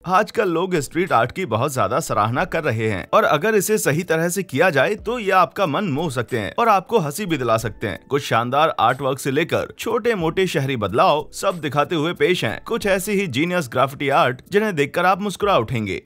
आजकल लोग street art की बहुत ज्यादा सराहना कर रहे हैं और अगर इसे सही तरह से किया जाए तो ये आपका मन मोह सकते हैं और आपको हंसी भी दिला सकते हैं। कुछ शानदार आर्ट वर्क से लेकर छोटे मोटे शहरी बदलाव सब दिखाते हुए पेश हैं। कुछ ऐसी ही जीनियस ग्राफिटी आर्ट जिन्हें देखकर आप मुस्कुरा उठेंगे।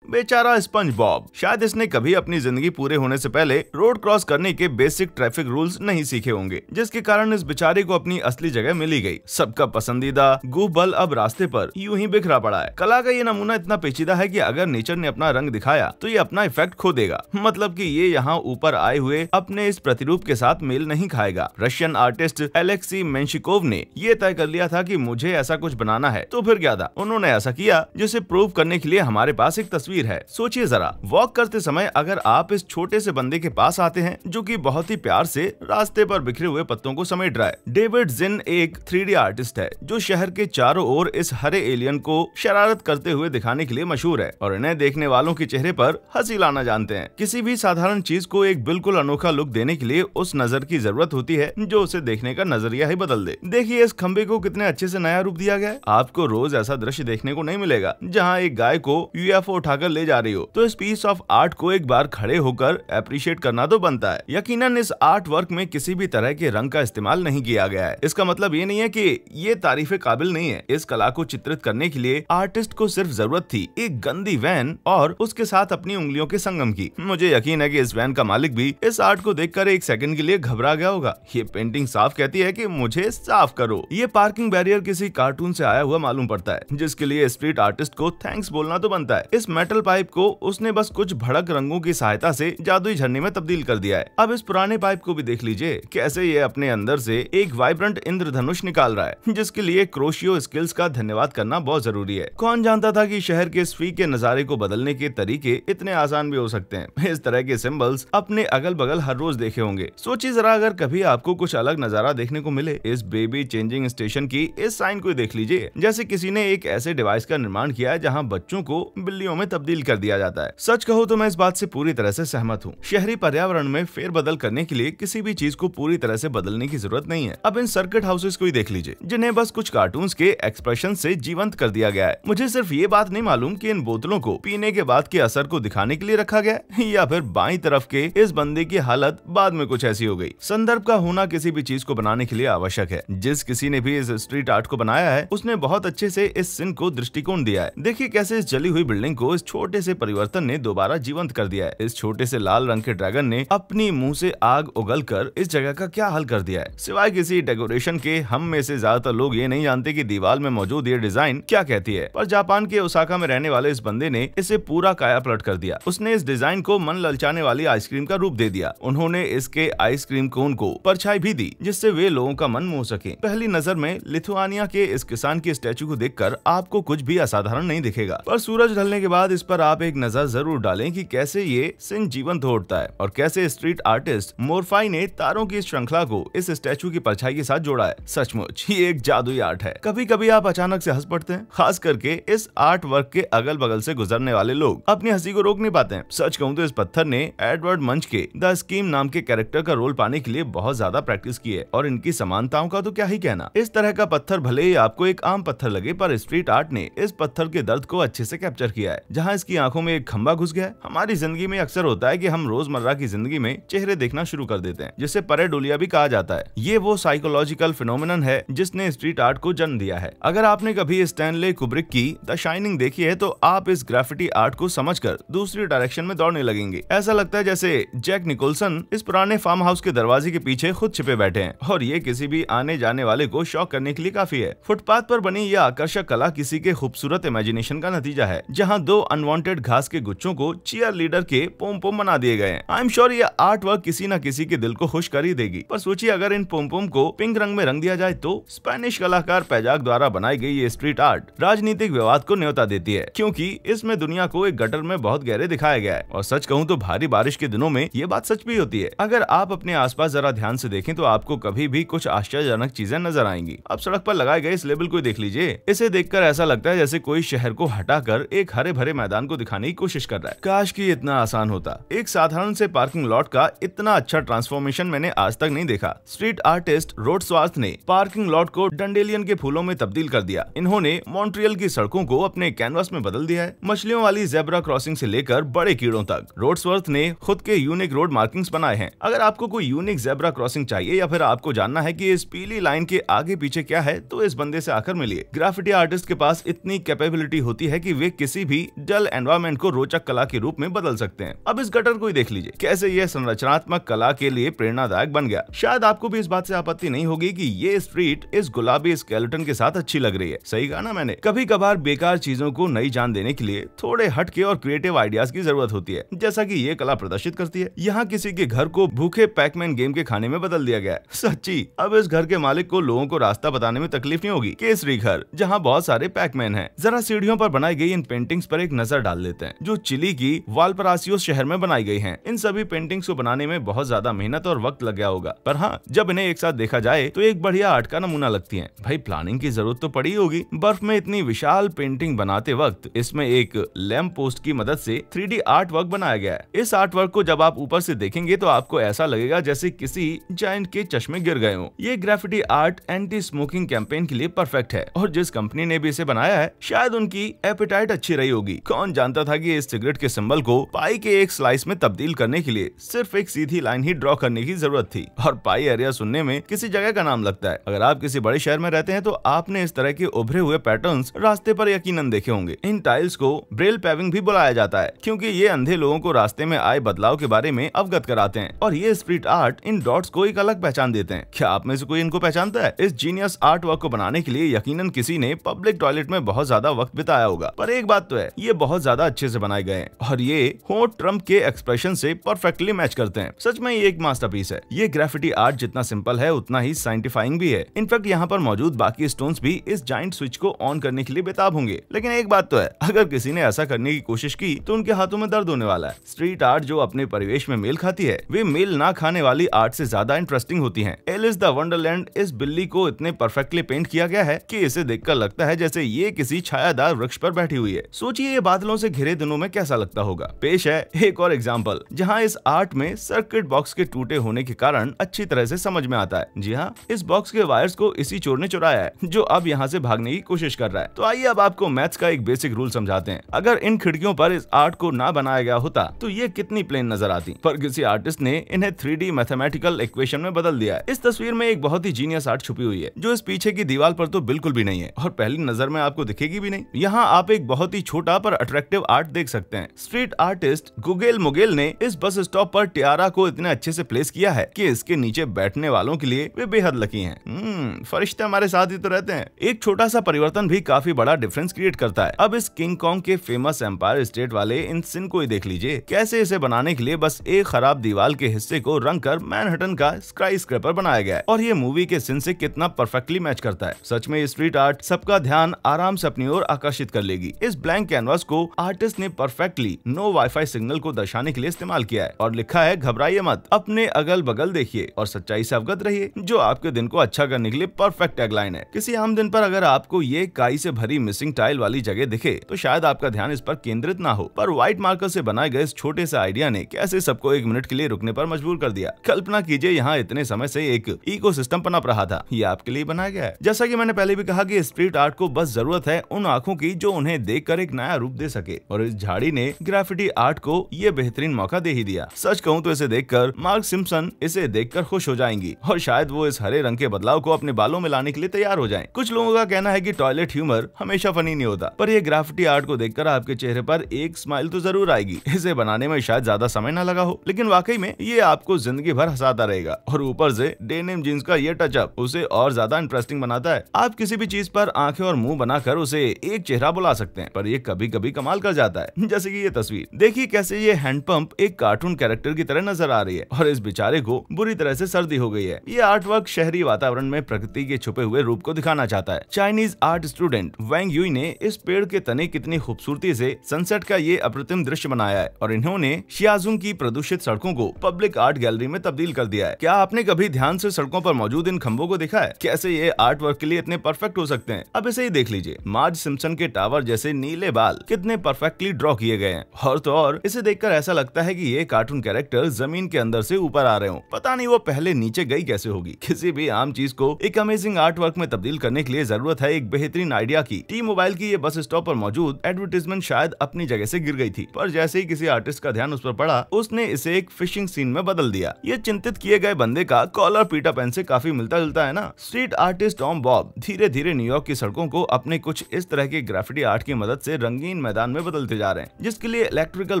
बेचारा स्पंज बॉब, शायद इसने कभी अपनी जिंदगी पूरे होने से पहले रोड क्रॉस करने के बेसिक ट्रैफिक रूल्स नहीं सीखे होंगे, जिसके कारण इस बेचारे को अपनी असली जगह मिली गई। सबका पसंदीदा गूफ बल अब रास्ते पर यूं ही बिखरा पड़ा है। कला का ये नमूना इतना पेचीदा है कि अगर नेचर ने अपना रंग दिखाया तो ये अपना इफेक्ट खो देगा। मतलब कि ये यहाँ ऊपर आए हुए अपने इस प्रतिरूप के साथ मेल नहीं खाएगा। रशियन आर्टिस्ट एलेक्सी मेंशिकोव ने ये तय कर लिया था कि मुझे ऐसा कुछ बनाना है, तो फिर क्या था, उन्होंने ऐसा किया, जिसे प्रूव करने के लिए हमारे पास एक तस्वीर है। सोचिए जरा, वॉक करते समय अगर आप इस छोटे से बंदे के पास आते हैं जो कि बहुत ही प्यार से रास्ते पर बिखरे हुए पत्तों को समेट रहा है। डेविड जिन एक 3D आर्टिस्ट है जो शहर के चारों ओर इस हरे एलियन को शरारत करते हुए दिखाने के लिए मशहूर है और इन्हें देखने वालों के चेहरे पर हंसी लाना जानते हैं। किसी भी साधारण चीज को एक बिल्कुल अनोखा लुक देने के लिए उस नजर की जरूरत होती है जो उसे देखने का नजरिया ही बदल दे। देखिए इस खंबे को कितने अच्छे से नया रूप दिया गया है। आपको रोज ऐसा दृश्य देखने को नहीं मिलेगा जहाँ एक गाय को UFO उठाकर ले जा रही हो। तो इस पीस ऑफ आर्ट को एक बार खड़े होकर एप्रिशिएट करना तो बनता है। यकीनन इस आर्ट वर्क में किसी भी तरह के रंग का इस्तेमाल नहीं किया गया है। इसका मतलब ये नहीं है कि ये तारीफे काबिल नहीं है। इस कला को चित्रित करने के लिए आर्टिस्ट को सिर्फ जरूरत थी एक गंदी वैन और उसके साथ अपनी उंगलियों के संगम की। मुझे यकीन है कि इस वैन का मालिक भी इस आर्ट को देखकर एक सेकंड के लिए घबरा गया होगा। ये पेंटिंग साफ कहती है कि मुझे साफ करो। ये पार्किंग बैरियर किसी कार्टून से आया हुआ मालूम पड़ता है, जिसके लिए स्ट्रीट आर्टिस्ट को थैंक्स बोलना तो बनता है। इस मेटल पाइप को उसने बस कुछ भड़क रंगों की सहायता से जादुई झरने में तब्दील कर दिया है। अब इस पुराने पाइप को भी देख लीजिए कैसे ये अपने अंदर से एक वाइब्रेंट इंद्रधनुष निकाल रहा है, जिसके लिए क्रोशियो स्किल्स का धन्यवाद करना बहुत जरूरी है। कौन जानता था कि शहर के स्फी के नजारे को बदलने के तरीके इतने आसान भी हो सकते हैं। इस तरह के सिंबल्स अपने अगल बगल हर रोज देखे होंगे। सोचिए जरा, अगर कभी आपको कुछ अलग नजारा देखने को मिले, इस बेबी चेंजिंग स्टेशन की इस साइन को देख लीजिए, जैसे किसी ने एक ऐसे डिवाइस का निर्माण किया है जहाँ बच्चों को बिल्लियों में तब्दील कर दिया जाता है। सच कहो तो मैं इस बात से पूरी तरह से सहमत हूँ। शहरी पर्यावरण में फेरबदल करने के लिए किसी भी चीज को पूरी तरह से बदलने की जरूरत नहीं है। अब इन सर्किट हाउसेस को ही देख लीजिए, जिन्हें बस कुछ कार्टून्स के एक्सप्रेशन से जीवंत कर दिया गया है। मुझे सिर्फ ये बात नहीं मालूम कि इन बोतलों को पीने के बाद के असर को दिखाने के लिए रखा गया है या फिर बाईं तरफ के इस बंदे की हालत बाद में कुछ ऐसी हो गई। संदर्भ का होना किसी भी चीज को बनाने के लिए आवश्यक है। जिस किसी ने भी इस स्ट्रीट आर्ट को बनाया है उसने बहुत अच्छे से इस सीन को दृष्टिकोण दिया है। देखिए कैसे इस जली हुई बिल्डिंग को इस छोटे से परिवर्तन ने दोबारा जीवंत कर दिया है। इस छोटे से लाल रंग के ड्रैगन ने अपनी मुंह से आग उगलकर इस जगह का क्या हल कर दिया है। सिवाय किसी डेकोरेशन के हम में से ज्यादातर लोग ये नहीं जानते कि दीवार में मौजूद ये डिजाइन क्या कहती है, पर जापान के ओसाका में रहने वाले इस बंदे ने इसे पूरा काया पलट कर दिया। उसने इस डिजाइन को मन ललचाने वाली आइसक्रीम का रूप दे दिया। उन्होंने इसके आइसक्रीम कोन को परछाई भी दी जिससे वे लोगों का मन मोह सके। पहली नजर में लिथुआनिया के इस किसान के स्टैचू को देखकर आपको कुछ भी असाधारण नहीं दिखेगा, पर सूरज ढलने के बाद इस पर आप एक नजर जरूर डालें कि कैसे ये सीन जीवंत हो उठता है और कैसे स्ट्रीट आर्टिस्ट मोरफाई ने तारों की श्रृंखला को इस स्टैचू की परछाई के साथ जोड़ा है। सचमुच ये एक जादुई आर्ट है। कभी कभी आप अचानक से हंस पड़ते हैं, खास करके इस आर्ट वर्क के अगल बगल से गुजरने वाले लोग अपनी हंसी को रोक नहीं पाते हैं। सच कहूं तो इस पत्थर ने एडवर्ड मंच के द स्कीम नाम के कैरेक्टर का रोल पाने के लिए बहुत ज्यादा प्रैक्टिस की है और इनकी समानताओं का तो क्या ही कहना। इस तरह का पत्थर भले ही आपको एक आम पत्थर लगे, पर स्ट्रीट आर्ट ने इस पत्थर के दर्द को अच्छे से कैप्चर किया है। जहाँ इसकी आंखों में एक खंबा घुस गया है। हमारी जिंदगी में अक्सर होता है कि हम रोजमर्रा की जिंदगी में चेहरे देखना शुरू कर देते हैं, जिसे परेडोलिया भी कहा जाता है। ये वो साइकोलॉजिकल फिनोमिनन है जिसने स्ट्रीट आर्ट को जन्म दिया है। अगर आपने कभी स्टैनले कुब्रिक की द शाइनिंग देखी है तो आप इस ग्राफिटी आर्ट को समझकर दूसरी डायरेक्शन में दौड़ने लगेंगे। ऐसा लगता है जैसे जैक निकोलसन इस पुराने फार्म हाउस के दरवाजे के पीछे खुद छिपे बैठे हैं और ये किसी भी आने जाने वाले को शॉक करने के लिए काफी है। फुटपाथ पर बनी यह आकर्षक कला किसी के खूबसूरत इमेजिनेशन का नतीजा है, जहाँ दो अनवांटेड घास के गुच्छों को चीयर लीडर के पोम पोम बना दिए गए हैं। आई एम श्योर ये आर्ट वर्क किसी न किसी के दिल को खुश कर ही देगी। पर सोचिए अगर इन पोम पोम को पिंक रंग में रंग दिया जाए तो स्पेनिश कलाकार पैजाक द्वारा बनाई गई ये स्ट्रीट आर्ट राजनीतिक विवाद को न्योता देती है, क्योंकि इसमें दुनिया को एक गटर में बहुत गहरे दिखाया गया है। और सच कहूँ तो भारी बारिश के दिनों में ये बात सच भी होती है। अगर आप अपने आसपास जरा ध्यान से देखें तो आपको कभी भी कुछ आश्चर्यजनक चीजें नजर आएंगी। अब सड़क पर लगाए गए इस लेबल को देख लीजिए। इसे देखकर ऐसा लगता है जैसे कोई शहर को हटाकर एक हरे भरे मैदान मैदान को दिखाने की कोशिश कर रहा है। काश कि इतना आसान होता। एक साधारण से पार्किंग लॉट का इतना अच्छा ट्रांसफॉर्मेशन मैंने आज तक नहीं देखा। स्ट्रीट आर्टिस्ट रोड्सवर्थ ने पार्किंग लॉट को डंडेलियन के फूलों में तब्दील कर दिया। इन्होंने मॉन्ट्रियल की सड़कों को अपने कैनवास में बदल दिया है, मछलियों वाली ज़ेब्रा क्रॉसिंग से लेकर बड़े कीड़ों तक। रोड्सवर्थ ने खुद के यूनिक रोड मार्किंग्स बनाए हैं। अगर आपको कोई यूनिक ज़ेब्रा क्रॉसिंग चाहिए या फिर आपको जानना है कि इस पीली लाइन के आगे पीछे क्या है, तो इस बंदे से आकर मिलिए। ग्राफिटी आर्टिस्ट के पास इतनी कैपेबिलिटी होती है कि वे किसी भी डल एनवायरनमेंट को रोचक कला के रूप में बदल सकते हैं। अब इस गटर को ही देख लीजिए, कैसे यह संरचनात्मक कला के लिए प्रेरणादायक बन गया। शायद आपको भी इस बात से आपत्ति नहीं होगी कि ये स्ट्रीट इस गुलाबी स्केलेटन के साथ अच्छी लग रही है। सही कहा ना मैंने? कभी कभार बेकार चीजों को नई जान देने के लिए थोड़े हटके और क्रिएटिव आइडियाज की जरूरत होती है, जैसा कि ये कला प्रदर्शित करती है। यहाँ किसी के घर को भूखे पैकमैन गेम के खाने में बदल दिया गया है। सच्ची, अब इस घर के मालिक को लोगों को रास्ता बताने में तकलीफ नहीं होगी। केसरी घर, जहाँ बहुत सारे पैकमैन हैं। जरा सीढ़ियों पर बनाई गई इन पेंटिंग्स पर एक नजर डाल लेते हैं, जो चिली की वालपरासियो शहर में बनाई गई हैं। इन सभी पेंटिंग्स को बनाने में बहुत ज्यादा मेहनत और वक्त लग गया होगा, पर हाँ, जब इन्हें एक साथ देखा जाए तो एक बढ़िया आर्ट का नमूना लगती है। भाई, प्लानिंग की जरूरत तो पड़ी होगी। बर्फ में इतनी विशाल पेंटिंग बनाते वक्त इसमें एक लैंप पोस्ट की मदद से 3D आर्ट वर्क बनाया गया है। इस आर्ट वर्क को जब आप ऊपर से देखेंगे तो आपको ऐसा लगेगा जैसे किसी जायंट के चश्मे गिर गए हों। ये graffiti art anti smoking campaign के लिए परफेक्ट है, और जिस कंपनी ने भी इसे बनाया है, शायद उनकी एपेटाइट अच्छी रही होगी। कौन जानता था कि इस सिगरेट के सिंबल को पाई के एक स्लाइस में तब्दील करने के लिए सिर्फ एक सीधी लाइन ही ड्रॉ करने की जरूरत थी। और पाई एरिया सुनने में किसी जगह का नाम लगता है। अगर आप किसी बड़े शहर में रहते हैं तो आपने इस तरह के उभरे हुए पैटर्न्स रास्ते पर यकीनन देखे होंगे। इन टाइल्स को ब्रेल पेविंग भी बुलाया जाता है, क्योंकि ये अंधे लोगों को रास्ते में आए बदलाव के बारे में अवगत कराते हैं। और ये स्ट्रीट आर्ट इन डॉट्स को एक अलग पहचान देते हैं। क्या आप में से कोई इनको पहचानता है? इस जीनियस आर्ट वर्क को बनाने के लिए यकीनन किसी ने पब्लिक टॉयलेट में बहुत ज्यादा वक्त बिताया होगा, पर एक बात तो है, ये बहुत ज्यादा अच्छे से बनाए गए हैं और ये होंठ ट्रम्प के एक्सप्रेशन से परफेक्टली मैच करते हैं। सच में ये एक मास्टरपीस है। ये ग्राफिटी आर्ट जितना सिंपल है उतना ही साइंटिफाइंग भी है। इनफैक्ट यहाँ पर मौजूद बाकी स्टोन्स भी इस जाइंट स्विच को ऑन करने के लिए बेताब होंगे। लेकिन एक बात तो है, अगर किसी ने ऐसा करने की कोशिश की तो उनके हाथों में दर्द होने वाला है। स्ट्रीट आर्ट जो अपने परिवेश में मेल खाती है, वे मेल ना खाने वाली आर्ट से ज्यादा इंटरेस्टिंग होती है। एलिस द वंडरलैंड इस बिल्ली को इतने परफेक्टली पेंट किया गया है कि इसे देखकर लगता है जैसे ये किसी छायादार वृक्ष पर बैठी हुई है। सोचिए ये बादलों से घिरे दिनों में कैसा लगता होगा। पेश है एक और एग्जाम्पल, जहाँ इस आर्ट में सर्किट बॉक्स के टूटे होने के कारण अच्छी तरह से समझ में आता है। जी हाँ, इस बॉक्स के वायर्स को इसी चोर ने चुराया है, जो अब यहाँ से भागने की कोशिश कर रहा है। तो आइए अब आपको मैथ्स का एक बेसिक रूल समझाते हैं। अगर इन खिड़कियों पर इस आर्ट को ना बनाया गया होता तो ये कितनी प्लेन नजर आती, पर किसी आर्टिस्ट ने इन्हें 3D मैथमेटिकल इक्वेशन में बदल दिया है। इस तस्वीर में एक बहुत ही जीनियस आर्ट छुपी हुई है, जो इस पीछे की दीवार पर तो बिल्कुल भी नहीं है और पहली नजर में आपको दिखेगी भी नहीं। यहाँ आप एक बहुत ही छोटा पर अट्रैक्टिव आर्ट देख सकते हैं। स्ट्रीट आर्टिस्ट गुगेल मुगेल ने इस बस स्टॉप पर टियारा को इतने अच्छे से प्लेस किया है कि इसके नीचे बैठने वालों के लिए वे बेहद लकी हैं। फरिश्ते हमारे साथ ही तो रहते हैं। एक छोटा सा परिवर्तन भी काफी बड़ा डिफरेंस क्रिएट करता है। अब इस किंग कॉन्ग के फेमस एम्पायर स्टेट वाले इन सिन को ही देख लीजिए, कैसे इसे बनाने के लिए बस एक खराब दीवार के हिस्से को रंग कर मैनहट्टन का स्काई स्क्रैपर बनाया गया है, और ये मूवी के सिन से कितना परफेक्टली मैच करता है। सच में स्ट्रीट आर्ट सबका ध्यान आराम से अपनी ओर आकर्षित कर लेगी। इस ब्लैंक कैनवास को आर्टिस्ट ने परफेक्टली नो वाईफाई सिग्नल को दर्शाने के लिए इस्तेमाल किया है और लिखा है, घबराइए मत, अपने अगल बगल देखिए और सच्चाई से अवगत रहिए, जो आपके दिन को अच्छा करने के लिए परफेक्ट टैगलाइन है। किसी आम दिन पर अगर आपको ये काई से भरी मिसिंग टाइल वाली जगह दिखे तो शायद आपका ध्यान इस पर केंद्रित ना हो, पर व्हाइट मार्कर से बनाए गए इस छोटे से आइडिया ने कैसे सबको एक मिनट के लिए रुकने पर मजबूर कर दिया। कल्पना कीजिए यहाँ इतने समय से एक इकोसिस्टम पनप रहा था, ये आपके लिए बनाया गया है। जैसा कि मैंने पहले भी कहा कि स्ट्रीट आर्ट को बस जरूरत है उन आंखों की जो उन्हें देखकर एक नया रूप दे सके, और इस झाड़ी ने ग्राफिटी आर्ट को ये बेहतरीन मौका दे ही दिया। सच कहूँ तो इसे देखकर मार्क सिम्पसन इसे देखकर खुश हो जाएंगी और शायद वो इस हरे रंग के बदलाव को अपने बालों में लाने के लिए तैयार हो जाएं। कुछ लोगों का कहना है कि टॉयलेट ह्यूमर हमेशा फनी नहीं होता, पर ये ग्राफिटी आर्ट को देखकर आपके चेहरे पर एक स्माइल तो जरूर आएगी। इसे बनाने में शायद ज्यादा समय ना लगा हो, लेकिन वाकई में ये आपको जिंदगी भर हंसाता रहेगा। और ऊपर से डेनिम जीन्स का ये टचअप उसे और ज्यादा इंटरेस्टिंग बनाता है। आप किसी भी चीज पर आंखें और मुंह बनाकर उसे एक चेहरा बुला सकते हैं, पर ये कभी कभी कमाल कर जाता है। जैसे कि ये तस्वीर देखिए, कैसे ये हैंडपंप एक कार्टून कैरेक्टर की तरह नजर आ रही है और इस बेचारे को बुरी तरह से सर्दी हो गई है। ये आर्ट वर्क शहरी वातावरण में प्रकृति के छुपे हुए रूप को दिखाना चाहता है। चाइनीज आर्ट स्टूडेंट वैंग यूई ने इस पेड़ के तने कितनी खूबसूरती से सनसेट का ये अप्रतिम दृश्य बनाया है, और इन्होंने शियाजुंग की प्रदूषित सड़कों को पब्लिक आर्ट गैलरी में तब्दील कर दिया है। क्या आपने कभी ध्यान से सड़कों पर मौजूद इन खंभों को देखा है? कैसे ये आर्ट वर्क के लिए इतने परफेक्ट हो सकते हैं? अब इसे ही देख लीजिए, मार्ज सिम्पसन के टावर जैसे नीले बाल, कितने परफेक्टली ड्रॉ किए गए हैं। और तो और इसे देखकर ऐसा लगता है कि ये कार्टून कैरेक्टर जमीन के अंदर से ऊपर आ रहे हो, पता नहीं वो पहले नीचे गई कैसे होगी। किसी भी आम चीज को एक अमेजिंग आर्ट वर्क में तब्दील करने के लिए जरूरत है एक बेहतरीन आइडिया की। टी मोबाइल की ये बस स्टॉप पर मौजूद एडवर्टीजमेंट शायद अपनी जगह से गिर गई थी, पर जैसे ही किसी आर्टिस्ट का ध्यान उस पर पड़ा, उसने इसे एक फिशिंग सीन में बदल दिया। ये चिंतित किए गए बंदे का कॉलर पीटर पैन से काफी मिलता जुलता है ना। स्ट्रीट आर्टिस्ट टॉम बॉब धीरे धीरे न्यूयॉर्क की सड़कों को अपने कुछ इस तरह के ग्राफिटी आर्ट की मदद से रंगीन मैदान में बदलते जा रहे हैं, जिसके लिए इलेक्ट्रिकल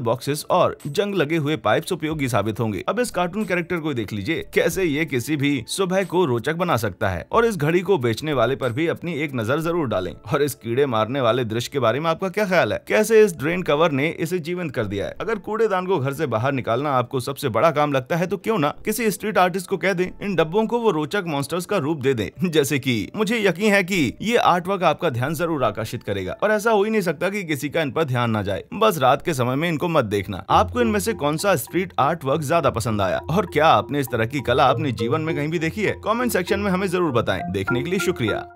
बॉक्सेस और जंग लगे हुए पाइप्स उपयोगी साबित होंगे। अब इस कार्टून कैरेक्टर को देख लीजिए, कैसे ये किसी भी सुबह को रोचक बना सकता है। और इस घड़ी को बेचने वाले पर भी अपनी एक नजर जरूर डालें। और इस कीड़े मारने वाले दृश्य के बारे में आपका क्या ख्याल है? कैसे इस ड्रेन कवर ने इसे जीवंत कर दिया है? अगर कूड़ेदान को घर से बाहर निकालना आपको सबसे बड़ा काम लगता है तो क्यों ना किसी स्ट्रीट आर्टिस्ट को कह दें इन डब्बों को वो रोचक मॉन्स्टर्स का रूप दे दें। जैसे कि मुझे यकीन है कि ये आर्ट वर्क आपका ध्यान जरूर आकर्षित करेगा। और ऐसा हो ही नहीं सकता कि किसी का इन पर ध्यान ना जाए। बस रात के समय में इनको मत देखना। आपको इनमें से कौन सा स्ट्रीट आर्ट वर्क ज्यादा पसंद आया और क्या आपने इस तरह की कला अपने जीवन में कहीं भी देखी है? कमेंट सेक्शन में हमें जरूर बताएं। देखने के लिए शुक्रिया।